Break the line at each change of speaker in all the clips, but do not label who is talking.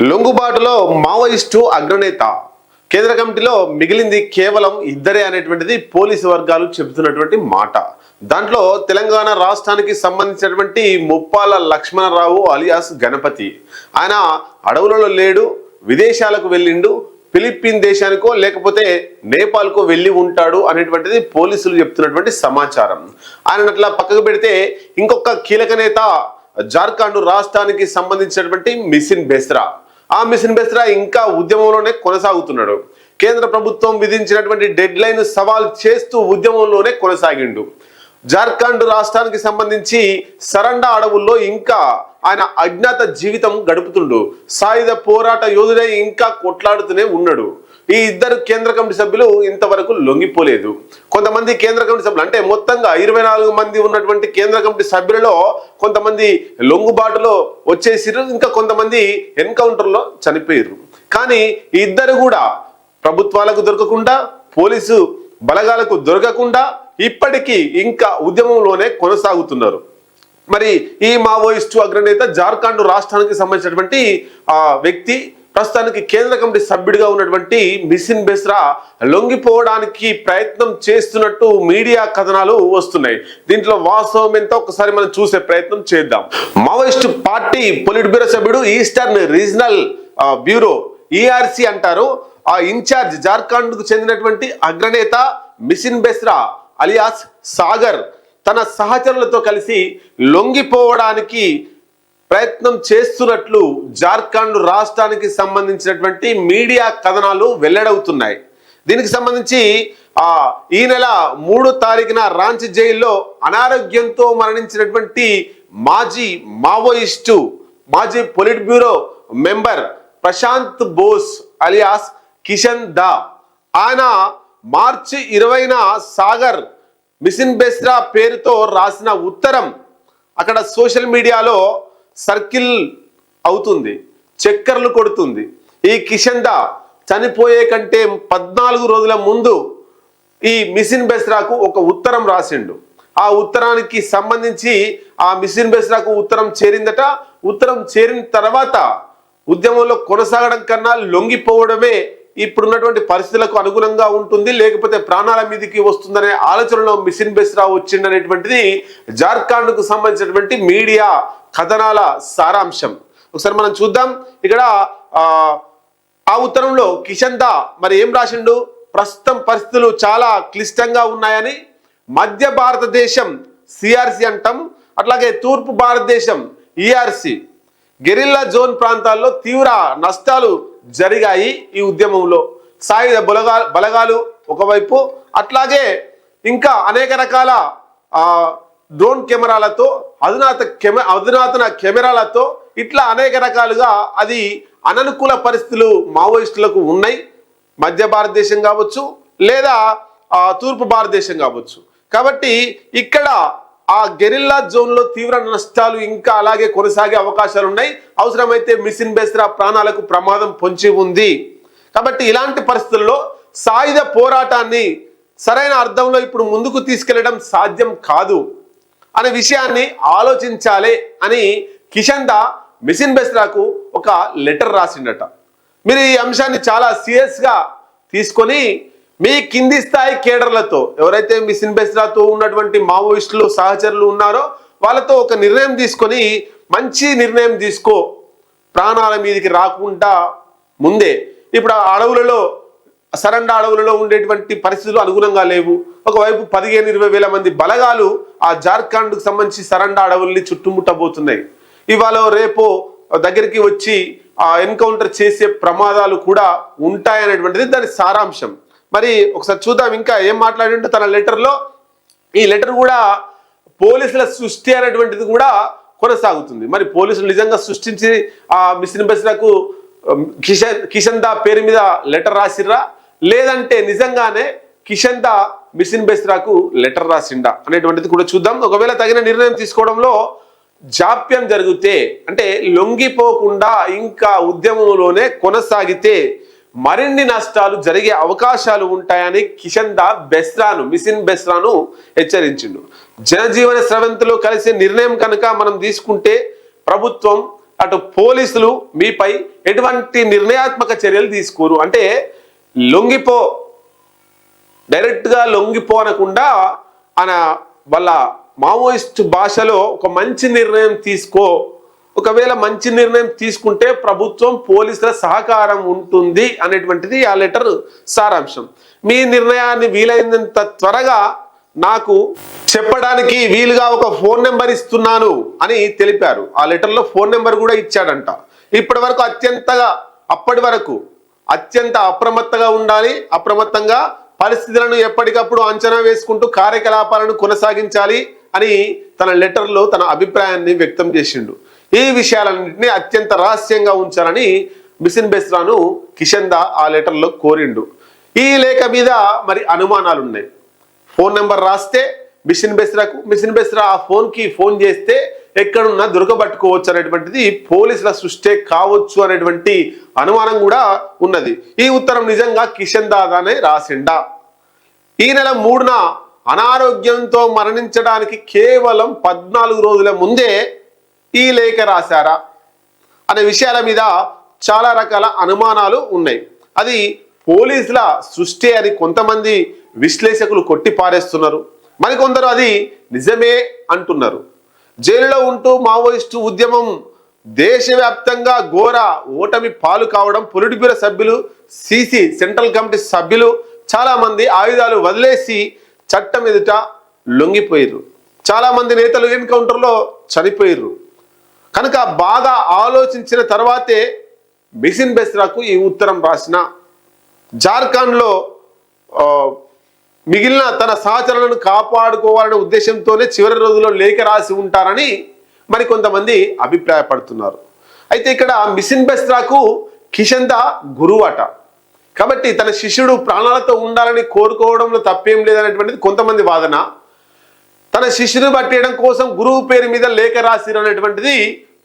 లొంగుబాటులో Maoist అగ్రనేత కేంద్ర కమిటీలో మిగిలింది కేవలం ఇద్దరే అనేటువంటిది పోలీసు వర్గాలు చెబుతున్నటువంటి మాట. దాంట్లో తెలంగాణ రాష్ట్రానికి సంబంధించినటువంటి ముప్పాల లక్ష్మణరావు అలియాస్ గణపతి. ఆయన అడవులలో లేడు, విదేశాలకు వెళ్ళిండు, ఫిలిప్పీన్ దేశానికో లేకపోతే నేపాల్కో వెళ్ళి ఉంటాడు అనేటువంటిది పోలీసులు చెప్తున్నటువంటి సమాచారం. ఆయన అట్లా పక్కకు పెడితే ఇంకొక కీలక నేత జార్ఖండ్ రాష్ట్రానికి సంబంధించినటువంటి మిసిన్ బెస్రా. ఆ మిసిన్ బెస్రా ఇంకా ఉద్యమంలోనే కొనసాగుతున్నాడు. కేంద్ర ప్రభుత్వం విధించినటువంటి డెడ్ లైన్ సవాల్ చేస్తూ ఉద్యమంలోనే కొనసాగిండు. జార్ఖండ్ రాష్ట్రానికి సంబంధించి సరండా అడవుల్లో ఇంకా ఆయన అజ్ఞాత జీవితం గడుపుతుండు. సాయుధ పోరాట యోధుడై ఇంకా కొట్లాడుతూనే ఉన్నాడు. ఈ ఇద్దరు కేంద్ర కమిటీ సభ్యులు ఇంతవరకు లొంగిపోలేదు. కొంతమంది కేంద్ర కమిటీ సభ్యులు అంటే మొత్తంగా 24 మంది ఉన్నటువంటి కేంద్ర కమిటీ సభ్యులలో కొంతమంది లొంగుబాటులో వచ్చేసిరు, ఇంకా కొంతమంది ఎన్కౌంటర్లో చనిపోయారు. కానీ ఈ ఇద్దరు కూడా ప్రభుత్వాలకు దొరకకుండా, పోలీసు బలగాలకు దొరకకుండా ఇప్పటికీ ఇంకా ఉద్యమంలోనే కొనసాగుతున్నారు. మరి ఈ మావోయిస్టు అగ్రనేత జార్ఖండ్ రాష్ట్రానికి సంబంధించినటువంటి వ్యక్తి ప్రస్తుతానికి కేంద్ర కమిటీ సభ్యుడిగా ఉన్నటువంటి మిసిన్ బెస్రా లొంగిపోవడానికి ప్రయత్నం చేస్తున్నట్టు మీడియా కథనాలు వస్తున్నాయి. దీంట్లో వాస్తవం ఎంత ఒకసారి మనం చూసే ప్రయత్నం చేద్దాం. మావోయిస్టు పార్టీ పొలిట్ బ్యూరో సభ్యుడు, ఈస్టర్న్ రీజనల్ బ్యూరో ఈఆర్సి అంటారు, ఆ ఇన్ఛార్జ్ జార్ఖండ్ కు చెందినటువంటి అగ్రనేత మిసిన్ బెస్రా అలియాస్ సాగర్ తన సహచరులతో కలిసి లొంగిపోవడానికి ప్రయత్నం చేస్తున్నట్లు జార్ఖండ్ రాష్ట్రానికి సంబంధించినటువంటి మీడియా కథనాలు వెల్లడవుతున్నాయి. దీనికి సంబంధించి ఈ నెల 3వ తారీఖున రాంచీ జైల్లో అనారోగ్యంతో మరణించినటువంటి మాజీ మావోయిస్టు, మాజీ polit bureau member Prashant Bose alias Kishan Da, ఆయన మార్చి 20న సాగర్ మిసిన్ బెస్రా పేరుతో రాసిన ఉత్తరం అక్కడ సోషల్ మీడియాలో సర్కిల్ అవుతుంది, చక్కర్లు కొడుతుంది. ఈ కిషన్ దా చనిపోయే కంటే 14 రోజుల ముందు ఈ మిసిన్ బెస్రాకు ఒక ఉత్తరం రాసిండు. ఆ ఉత్తరానికి సంబంధించి ఆ మిసిన్ బెస్రాకు ఉత్తరం చేరిందట. ఉత్తరం చేరిన తర్వాత ఉద్యమంలో కొనసాగడం కన్నా లొంగిపోవడమే ఇప్పుడున్నటువంటి పరిస్థితులకు అనుగుణంగా ఉంటుంది, లేకపోతే ప్రాణాల మీదకి వస్తుందనే ఆలోచనలో మిసిన్ బెస్రా వచ్చిందనేటువంటిది జార్ఖండ్కు సంబంధించినటువంటి మీడియా కథనాల సారాంశం. ఒకసారి మనం చూద్దాం. ఇక్కడ ఆ ఉత్తరంలో కిషన్ దా మరి ఏం రాసిండు, ప్రస్తుతం పరిస్థితులు చాలా క్లిష్టంగా ఉన్నాయని, మధ్య భారతదేశం సిఆర్సి అంటాం, అట్లాగే తూర్పు భారతదేశం ఈఆర్సి, గెరిల్లా జోన్ ప్రాంతాల్లో తీవ్ర నష్టాలు జరిగాయి. ఈ ఉద్యమంలో సాయుధ బలగాలు ఒకవైపు, అట్లాగే ఇంకా అనేక రకాల డ్రోన్ కెమెరాలతో, అధునాతన కెమెరాలతో ఇట్లా అనేక రకాలుగా అది అననుకూల పరిస్థితులు మావోయిస్టులకు ఉన్నాయి. మధ్య భారతదేశం కావచ్చు లేదా తూర్పు భారతదేశం కావచ్చు. కాబట్టి ఇక్కడ ఆ గెరిల్లా జోన్లో తీవ్ర నష్టాలు ఇంకా అలాగే కొనసాగే అవకాశాలు ఉన్నాయి. అవసరమైతే మిసిన్ బెస్రా ప్రాణాలకు ప్రమాదం పొంచి ఉంది. కాబట్టి ఇలాంటి పరిస్థితుల్లో సాయుధ పోరాటాన్ని సరైన అర్థంలో ఇప్పుడు ముందుకు తీసుకెళ్లడం సాధ్యం కాదు అనే విషయాన్ని ఆలోచించాలి అని కిషన్ దా మిసిన్ బెస్రాకు ఒక లెటర్ రాసిండట. మీరు ఈ అంశాన్ని చాలా సీరియస్గా తీసుకొని మీ కింది స్థాయి కేడర్లతో, ఎవరైతే మిసిన్ బెస్రాతో ఉన్నటువంటి మావోయిస్టులు సహచరులు ఉన్నారో వాళ్ళతో ఒక నిర్ణయం తీసుకొని, మంచి నిర్ణయం తీసుకో, ప్రాణాల మీదకి రాకుండా ముందే. ఇప్పుడు అడవులలో, సరండా అడవులలో ఉండేటువంటి పరిస్థితులు అనుగుణంగా లేవు. ఒకవైపు 15-20 వేల మంది బలగాలు ఆ జార్ఖండ్కు సంబంధించి సరండా అడవుల్ని చుట్టుముట్టబోతున్నాయి. ఇవాళ రేపో దగ్గరికి వచ్చి ఎన్కౌంటర్ చేసే ప్రమాదాలు కూడా ఉంటాయనేటువంటిది దాని సారాంశం. మరి ఒకసారి చూద్దాం ఇంకా ఏం మాట్లాడిండు తన లెటర్లో. ఈ లెటర్ కూడా పోలీసుల సృష్టి అనేటువంటిది కూడా కొనసాగుతుంది. మరి పోలీసులు నిజంగా సృష్టించి ఆ మిసిన్ బెస్రాకు కిషన్ దా పేరు మీద లెటర్ రాసిర్రా, లేదంటే నిజంగానే కిషన్ దా మిసిన్ బెస్రాకు లెటర్ రాసిండా అనేటువంటిది కూడా చూద్దాం. ఒకవేళ తగిన నిర్ణయం తీసుకోవడంలో జాప్యం జరిగితే, అంటే లొంగిపోకుండా ఇంకా ఉద్యమంలోనే కొనసాగితే మరిన్ని నష్టాలు జరిగే అవకాశాలు ఉంటాయని కిషన్ దా మిసిన్ బెస్రాను హెచ్చరించిండు. జనజీవన స్రవంతిలో కలిసే నిర్ణయం కనుక మనం తీసుకుంటే ప్రభుత్వం అటు పోలీసులు మీపై ఎటువంటి నిర్ణయాత్మక చర్యలు తీసుకోరు. అంటే లొంగిపో, డైరెక్ట్గా లొంగిపో అనకుండా వాళ్ళ మావోయిస్ట్ భాషలో ఒక మంచి నిర్ణయం తీసుకో, ఒకవేళ మంచి నిర్ణయం తీసుకుంటే ప్రభుత్వం పోలీసుల సహకారం ఉంటుంది అనేటువంటిది ఆ లెటర్ సారాంశం. మీ నిర్ణయాన్ని వీలైనంత త్వరగా నాకు చెప్పడానికి వీలుగా ఒక ఫోన్ నెంబర్ ఇస్తున్నాను అని తెలిపారు. ఆ లెటర్లో ఫోన్ నెంబర్ కూడా ఇచ్చాడంట. అప్పటి వరకు అత్యంత అప్రమత్తంగా ఉండాలి, అప్రమత్తంగా పరిస్థితులను ఎప్పటికప్పుడు అంచనా వేసుకుంటూ కార్యకలాపాలను కొనసాగించాలి అని తన లెటర్లో తన అభిప్రాయాన్ని వ్యక్తం చేసిండు. ఈ విషయాలన్నింటినీ అత్యంత రహస్యంగా ఉంచాలని మిషన్ బెస్రాను కిషన్ దా ఆ లెటర్లో కోరిండు. ఈ లేఖ మీద మరి అనుమానాలు ఉన్నాయి. ఫోన్ నెంబర్ రాస్తే మిషన్ బెస్రా ఆ ఫోన్ చేస్తే ఎక్కడున్నా దొరకబట్టుకోవచ్చు అనేటువంటిది పోలీసుల సృష్టే కావచ్చు అనేటువంటి అనుమానం కూడా ఉన్నది. ఈ ఉత్తరం నిజంగా కిషన్ దాదానే రాసిండా? ఈ నెల 3న అనారోగ్యంతో మరణించడానికి కేవలం 14 రోజుల ముందే ఈ లేఖ రాశారా అనే విషయాల మీద చాలా రకాల అనుమానాలు ఉన్నాయి. అది పోలీసుల సృష్టి అని కొంతమంది విశ్లేషకులు కొట్టిపారేస్తున్నారు, మరికొందరు అది నిజమే అంటున్నారు. జైలులో ఉంటూ మావోయిస్టు ఉద్యమం దేశవ్యాప్తంగా ఘోర ఓటమి పాలు కావడం, పొలిట్ బ్యూరో సభ్యులు, సిసి సెంట్రల్ కమిటీ సభ్యులు చాలా మంది ఆయుధాలు వదిలేసి చట్టం ఎదుట లొంగిపోయారు. చాలా మంది నేతలు ఎన్కౌంటర్లో చనిపోయారు. కనుక బాగా ఆలోచించిన తర్వాతే మిషన్ బెస్రాకు ఈ ఉత్తరం రాసిన. జార్ఖండ్లో మిగిలిన తన సహచరులను కాపాడుకోవాలనే ఉద్దేశంతోనే చివరి రోజుల్లో లేఖ రాసి ఉంటారని మరి కొంతమంది అభిప్రాయపడుతున్నారు. అయితే ఇక్కడ మిషన్ బెస్రాకు కిషన్ దా గురువు అట. కాబట్టి తన శిష్యుడు ప్రాణాలతో ఉండాలని కోరుకోవడంలో తప్పేం లేదనేటువంటిది కొంతమంది వాదన. తన శిష్యుని పట్టేయడం కోసం గురువు పేరు మీద లేఖ రాసిరు అనేటువంటిది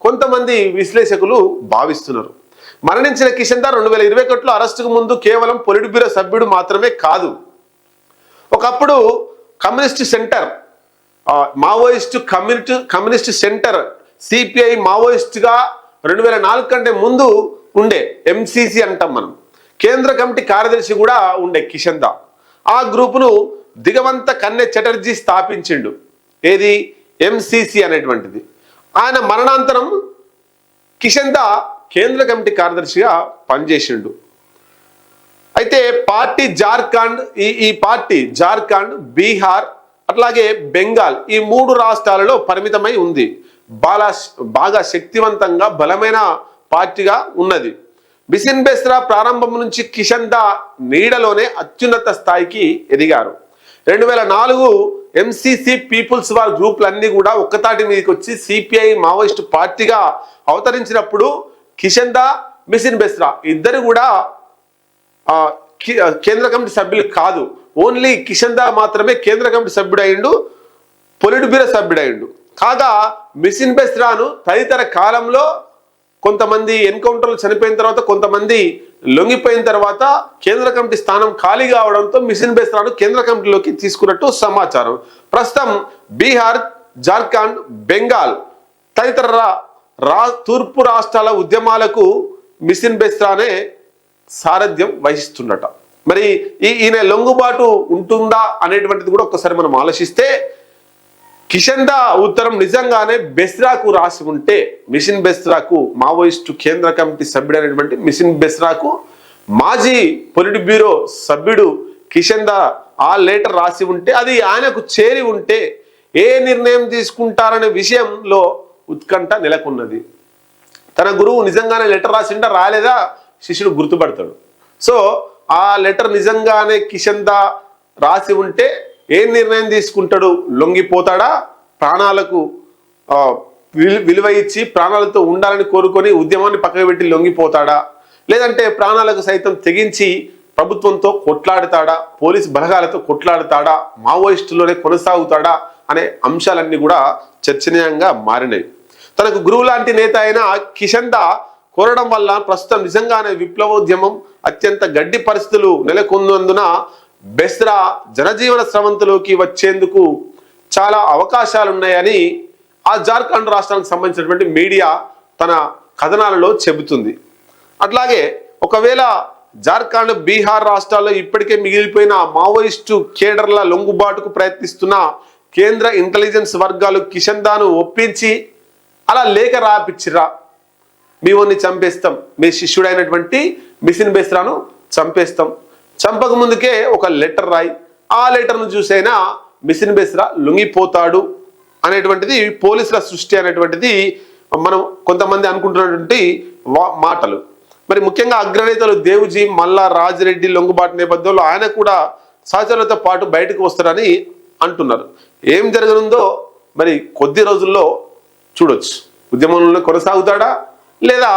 కొంతమంది విశ్లేషకులు భావిస్తున్నారు. మరణించిన కిషన్ దా 2021లో అరెస్టుకు ముందు కేవలం పొలిట్ బ్యూరో సభ్యుడు మాత్రమే కాదు, ఒకప్పుడు communist centre communist centre CPI మావోయిస్ట్గా 2004 కంటే ముందు ఉండే ఎంసిసి అంటాం మనం, కేంద్ర కమిటీ కార్యదర్శి కూడా ఉండే కిషన్ దా. ఆ గ్రూపును దిగవంత కన్నె చటర్జీ స్థాపించిండు. ఏది? ఎంసిసి అనేటువంటిది. ఆయన మరణాంతరం కిషన్ దా కేంద్ర కమిటీ కార్యదర్శిగా పనిచేసిండు. అయితే పార్టీ జార్ఖండ్, బీహార్ అట్లాగే బెంగాల్ ఈ 3 రాష్ట్రాలలో పరిమితమై ఉంది. బాగా శక్తివంతంగా బలమైన పార్టీగా ఉన్నది. మిషన్ బెస్రా ప్రారంభం నుంచి కిషన్ దా నీడలోనే అత్యున్నత స్థాయికి ఎదిగారు. 2004 ఎంసిసి పీపుల్స్ వార్ గ్రూపులన్నీ కూడా ఒక్కతాటి మీదకి వచ్చి సిపిఐ మావోయిస్ట్ పార్టీగా అవతరించినప్పుడు కిషన్ దా, మిషన్ బెస్రా ఇద్దరు కూడా కేంద్ర కమిటీ సభ్యులు కాదు. ఓన్లీ కిషన్ దా మాత్రమే కేంద్ర కమిటీ సభ్యుడు అయిండు, పొలిట్ బ్యూరో సభ్యుడు అయిండు. కాగా మిషన్ బెస్రాను తదితర కాలంలో కొంతమంది ఎన్కౌంటర్లు చనిపోయిన తర్వాత, కొంతమంది లొంగిపోయిన తర్వాత కేంద్ర కమిటీ స్థానం ఖాళీ కావడంతో మిషన్ బెస్రాను కేంద్ర కమిటీలోకి తీసుకున్నట్టు సమాచారం. ప్రస్తుతం బీహార్, జార్ఖండ్, బెంగాల్ తదితర తూర్పు రాష్ట్రాల ఉద్యమాలకు మిషన్ బెస్రానే సారథ్యం వహిస్తుండట. మరి ఈయన లొంగుబాటు ఉంటుందా అనేటువంటిది కూడా ఒక్కసారి మనం ఆలోచిస్తే, కిషన్ దా ఉత్తరం నిజంగానే బెస్రాకు రాసి ఉంటే, మిషన్ బెస్రాకు మావోయిస్టు కేంద్ర కమిటీ సభ్యుడు అనేటువంటి మిషన్ బెస్రాకు మాజీ పొలిట్ బ్యూరో సభ్యుడు కిషన్ దా ఆ లెటర్ రాసి ఉంటే, అది ఆయనకు చేరి ఉంటే ఏ నిర్ణయం తీసుకుంటారనే విషయంలో ఉత్కంఠ నెలకొన్నది. తన గురువు నిజంగానే లెటర్ రాసిండా రాలేదా శిష్యుడు గుర్తుపడతాడు. సో ఆ లెటర్ నిజంగానే కిషన్ దా రాసి ఉంటే ఏ నిర్ణయం తీసుకుంటాడు? లొంగిపోతాడా? ప్రాణాలకు విలువ ఇచ్చి ప్రాణాలతో ఉండాలని కోరుకొని ఉద్యమాన్ని పక్కకు పెట్టి లొంగిపోతాడా? లేదంటే ప్రాణాలకు సైతం తెగించి ప్రభుత్వంతో కొట్లాడతాడా? పోలీసు బలగాలతో కొట్లాడతాడా? మావోయిస్టులోనే కొనసాగుతాడా? అనే అంశాలన్నీ కూడా చర్చనీయంగా మారినాయి. తనకు గురువు లాంటి నేత అయిన కిషన్ దా కోరడం వల్ల ప్రస్తుతం నిజంగానే విప్లవోద్యమం అత్యంత గడ్డి పరిస్థితులు నెలకొన్నందున బెస్రా జనజీవన స్రవంతిలోకి వచ్చేందుకు చాలా అవకాశాలు ఉన్నాయని ఆ జార్ఖండ్ రాష్ట్రానికి సంబంధించినటువంటి మీడియా తన కథనాలలో చెబుతుంది. అట్లాగే ఒకవేళ జార్ఖండ్, బీహార్ రాష్ట్రాల్లో ఇప్పటికే మిగిలిపోయిన మావోయిస్టు కేడర్ల లొంగుబాటుకు ప్రయత్నిస్తున్న కేంద్ర ఇంటెలిజెన్స్ వర్గాలు కిషన్ దాను ఒప్పించి అలా లేఖ రాపిచ్చిరా, మీ వాడిని చంపేస్తాం, మీ శిష్యుడైనటువంటి మిసిన్ బెస్రాను చంపేస్తాం, చంపక ముందుకే ఒక లెటర్ రాయి, ఆ లెటర్ను చూసైనా మిసిన్ బెస్రా లొంగిపోతాడు అనేటువంటిది పోలీసుల సృష్టి అనేటువంటిది మనం కొంతమంది అనుకుంటున్నటువంటి మాటలు. మరి ముఖ్యంగా అగ్రనేతలు దేవుజీ, మల్లా, రాజిరెడ్డి లొంగుబాటు నేపథ్యంలో ఆయన కూడా సహచరులతో పాటు బయటకు వస్తారని అంటున్నారు. ఏం జరగనుందో మరి కొద్ది రోజుల్లో చూడొచ్చు. ఉద్యమంలో కొనసాగుతాడా లేదా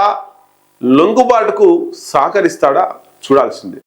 లొంగుబాటుకు సహకరిస్తాడా చూడాల్సిందే.